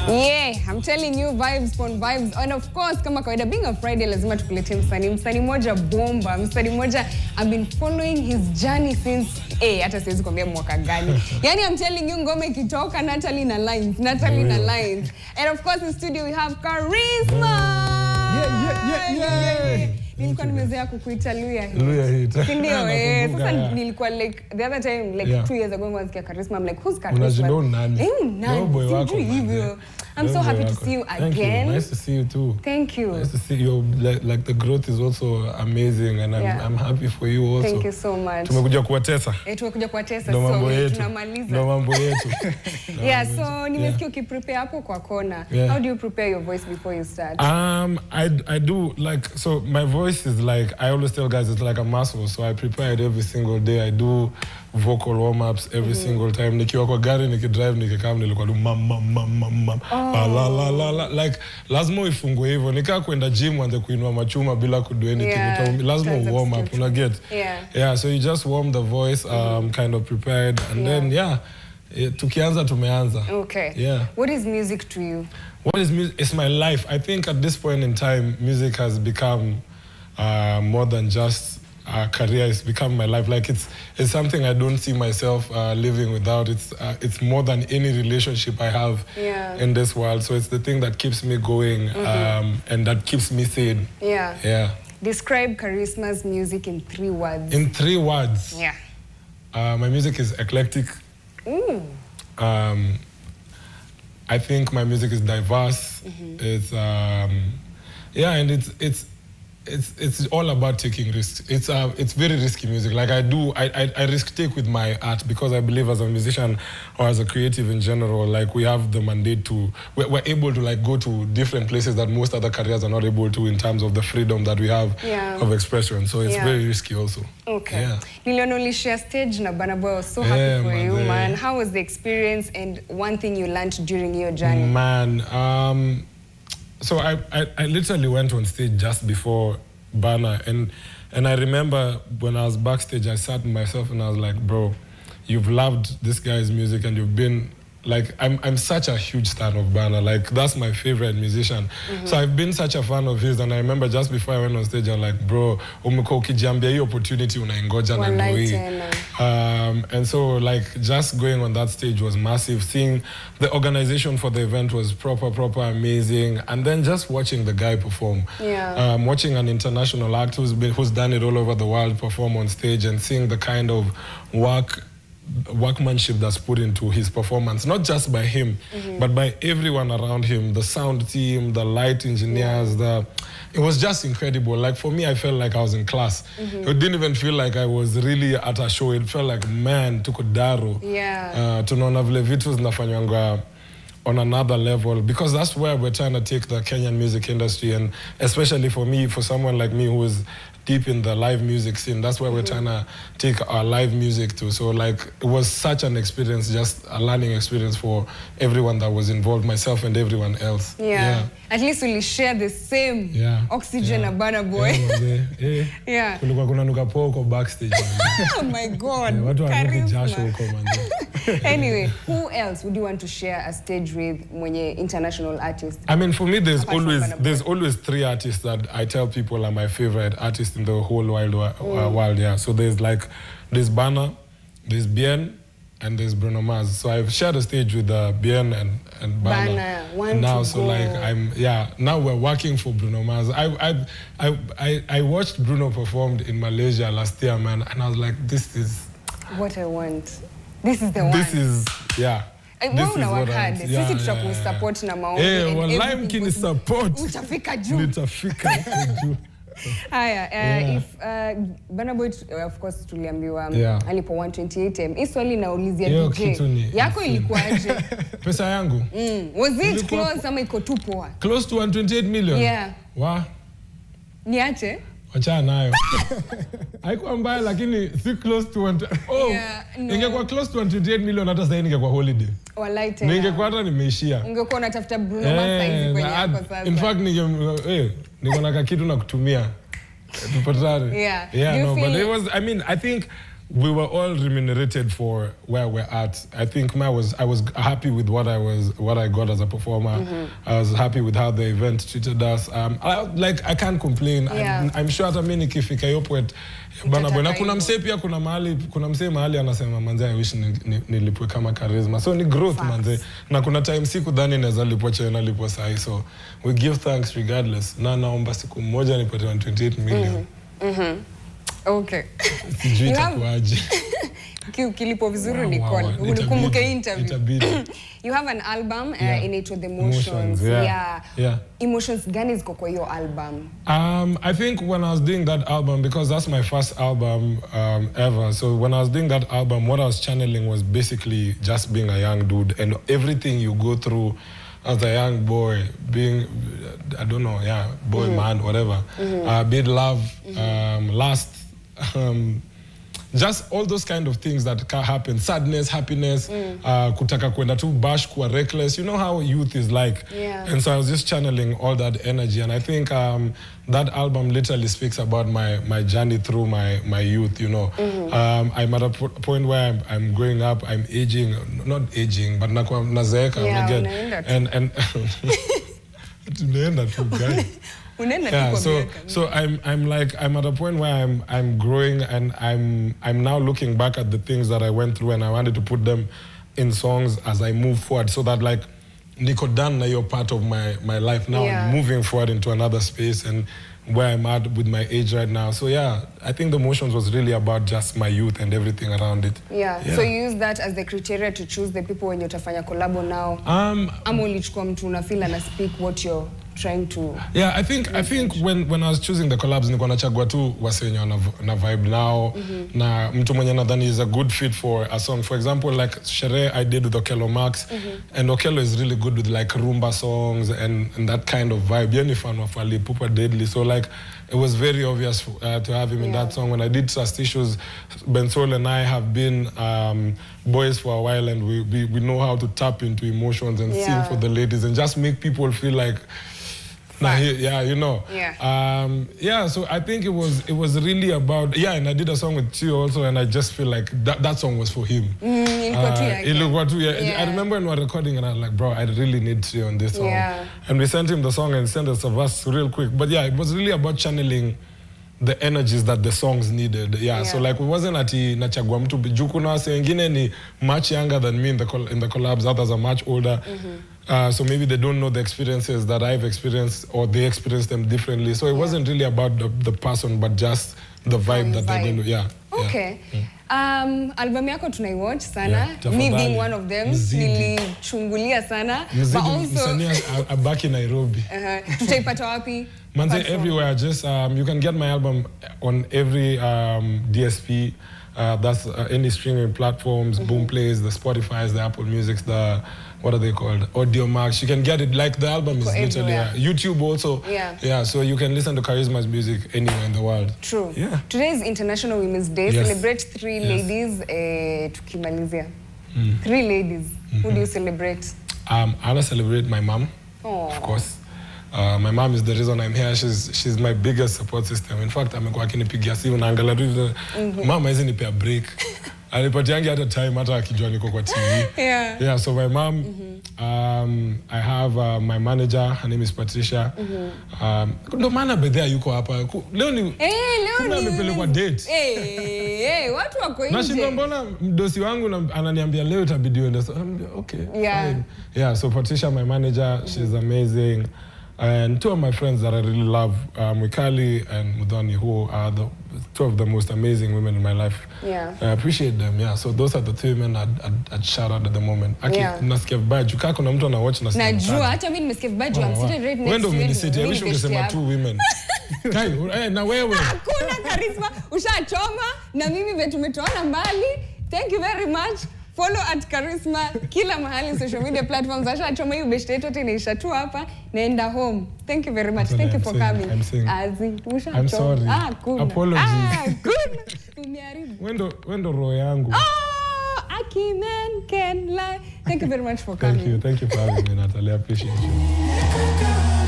Yeah, I'm telling you, vibes on vibes. And of course, kama kawaida, being a Friday, lazima tukulete msanii moja bomba, msanii moja. I've been following his journey since, hata siwezi kuambia mwaka gani. Yani, I'm telling you, ngome kitoka, Natalie na lines. And of course, in studio, we have Charisma. Yeah. Nilikuwa nimezoea kukuita Luya hit. Ndio, sasa nilikuwa like the other time like 2 years ago when I was Charisma, I'm like, who's Charisma? Unajua nani? Nani? I'm so happy to see you again. Thank you. Nice to see you too. Thank you. Nice to see you. Like the growth is also amazing, and I'm happy for you also. Thank you so much. Tumekuja kuwatesa. Tumekuja kuwatesa, so tunamaliza. Ndo mambo yetu. Yeah, so nimesikia ukiprepare hapo kwa kona. How do you prepare your voice before you start? I do like, so my voice is like, I always tell guys it's like a muscle, so I prepare it every single day. I do vocal warm-ups every single time. Nikiwa kwa gari, nikidrive, nikikam, nilikuwa do la. Like, lazima ifungwe hivyo. Nikaa kwenda gym wanze kuinua machuma bila kudo anything. Lazima warm up, una get? Yeah, so you just warm the voice, kind of prepared, and then, tukianza tumeanza. Okay. Yeah. What is music to you? What is music? It's my life. I think at this point in time, music has become more than just a career. It's become my life. Like it's something I don't see myself living without. It's more than any relationship I have in this world. So it's the thing that keeps me going and that keeps me sane. Yeah. Describe Charisma's music in 3 words. In 3 words? Yeah. My music is eclectic. I think my music is diverse. It's and it's all about taking risks. It's very risky music. Like I risk take with my art because I believe as a musician or as a creative in general, like we have the mandate to, we're able to like go to different places that most other careers are not able to in terms of the freedom that we have of expression. So it's very risky also. Okay. Nilionoli share stage na Burna Boy. I was so happy for you, man. How was the experience and one thing you learned during your journey? Man, so I literally went on stage just before Burna, and I remember when I was backstage, I sat myself and I was like, bro, you've loved this guy's music and you've been like, I'm such a huge fan of Burna. Like, that's my favorite musician. So I've been such a fan of his, and I remember just before I went on stage, I'm like, bro, umekuwa ukijambia hii opportunity unaingoja na ndoi. And so, like, just going on that stage was massive. Seeing the organization for the event was proper amazing. And then just watching the guy perform. Watching an international act who's done it all over the world perform on stage and seeing the kind of workmanship that's put into his performance, not just by him, but by everyone around him, the sound team, the light engineers, it was just incredible. Like for me, I felt like I was in class. It didn't even feel like I was really at a show. It felt like, man, tuko daro. Tunaona vile vitu zinafanywa on another level, because that's where we're trying to take the Kenyan music industry, and especially for me, for someone like me who is deep in the live music scene, that's where we're trying to take our live music to. So like, it was such an experience, just a learning experience for everyone that was involved, myself and everyone else. At least we'll share the same oxygen na Burna Boy. Kulikuwa kuna nuka poko backstage. Oh my God. Anyway, who else would you want to share a stage with mwenye international artist? I mean, for me, there's always 3 artists that I tell people are my favorite artists in the whole world. So there's Burna, there's Bien, and there's Bruno Mars. So I've shared a stage with Bien and Burna. Now, so like now we're working for Bruno Mars. I watched Bruno performed in Malaysia last year, man, and I was like, this is what I want. This is the one. This is This is what I want. Sisi tutakusupport na maombi. Wallahi mkini support. Utafika juu. Nitafika juu. If Burna Boy, of course, tuliambiwa alipo 128M. Hii swali naulizia DJ. Yako ilikuwaje? Pesa yangu? Was it close ama iko tu poa? Close to 128 million? Yeah. Wow. Niache? Wachana nayo. Haikuwa mbaya lakini si close to ingekuwa close to 128 million hata sasa ningekuwa holiday. Wallahi tena. Ningekuwa hata nimeishia. Ungekuwa unatafuta Bruno Mars hizi kwenye yako sasa. In fact niko na kitu na kutumia. Tupatane. No, but it was, I mean, I think we were all remunerated for where we're at. I think I was happy with what I got as a performer. I was happy with how the event treated us. I can't complain. Yeah. I'm sure hata mimi nikifika hiyo point bana bwana kuna msee pia kuna msee mahali anasema manze I wish nilipwe kama charisma. So ni growth manze. Na kuna time siku dhani naweza lipwa chena lipwa sahi. So we give thanks regardless. Na naomba siku moja nipate 128 million. Okay. Kilipo vizuri Nicole. Unikumbuke interview. You have an album inaitwa The Emotions. Yeah. Emotions gani ziko kwa hiyo album? I think when I was doing that album, because that's my first album ever, so when I was doing that album, what I was channeling was basically just being a young dude and everything you go through as a young boy, being, I don't know, boy, man, whatever. Be it love, lust, just all those kind of things that can happen. Sadness, happiness, kutaka kwenda tu bash, kuwa reckless. You know how youth is like. Yeah. And so I was just channeling all that energy. And I think that album literally speaks about my journey through my youth, you know. I'm at a point where I'm growing up, I'm aging, not aging, but nazeeka. And tunaenda tu guys. Yeah, so I'm at a point where I'm growing and I'm now looking back at the things that I went through and I wanted to put them in songs as I move forward so that like Nico Dan, you're part of my life now. I'm moving forward into another space and where I'm at with my age right now. So yeah, I think The Emotions was really about just my youth and everything around it. Yeah. So you use that as the criteria to choose the people when you're utafanya collabo now. Ama ulichukua mtu unafeel and speak what you're trying to. Yeah, I think when I was choosing the collabs, nilikuwa nachagua tu wasenyo na vibe now, na mtu mwenye nadhani is a good fit for a song. For example, like Shere I did with Okello Max, and Okello is really good with like rumba songs and that kind of vibe. Yeni fan of Ali Pupa Deadly, so like it was very obvious to have him in that song. When I did Trust Issues, Ben Sol and I have been boys for a while, and we know how to tap into emotions and sing for the ladies and just make people feel like. You know. So I think it was really about and I did a song with Tio also, and I just feel like that song was for him. I remember when we were recording and I was like, bro, I really need Tio on this song. And we sent him the song and sent us a verse real quick. But it was really about channeling the energies that the songs needed. So like it wasn't ati nachagua mtu juku na wase wengine ni much younger than me in the collabs, others are much older. So maybe they don't know the experiences that I've experienced, or they experience them differently. So it wasn't really about the person, but just the vibe that they do. Okay. Album yako tunaiwatch sana. Me being one of them, nilichungulia sana. But also back in Nairobi. Tutaipata wapi? Manze, everywhere. Just you can get my album on every DSP. That's any streaming platforms, Boomplays, the Spotify's, the Apple Music's, the what are they called? Audio Max. You can get it. Like the album is literally YouTube also. So you can listen to Charisma's music anywhere in the world. True. Today is International Women's Day. Celebrate 3 ladies. Tukimalizia. 3 ladies. Who do you celebrate? I want to celebrate my mom, of course. My mom is the reason I'm here. She's my biggest support system. In fact, amekuwa akinipigia simu na angalia tu mama hizi nipe a break. Alipatiangi hata time hata akijua niko kwa TV. So my mom, I have my manager, her name is Patricia. Ndo maana bedhea yuko hapa. Leo ni amepelekwa date. Watu wako nje. Nashinda mbona mdosi wangu ananiambia leo itabidi uende. So okay. Fine. So Patricia, my manager, she's amazing. And 2 of my friends that I really love, Mwikali and Mudhoni, who are 2 of the most amazing women in my life. I appreciate them, So those are the 2 women I'd shout out at the moment. Nasikia vibaya, jukaa kuna mtu anawatch na sikia. Najua, hata mimi nimesikia vibaya, I'm sitting right next to you. Wendo umeniseti, I wish ungesema 2 women. Kai, na wewe. Hakuna Charisma, ushachoma, na mimi vetu tumetoana mbali. Thank you very much. Follow at Charisma kila mahali social media platforms. Asha choma hiyo best yetu inaisha tu hapa naenda home. Thank you very much. Thank you for coming. I'm sorry. Apologies. Good. Umeharibu. Wendo roho yangu. Aki man can lie. Thank you very much for coming. Thank you for having me, Natalie. I appreciate you.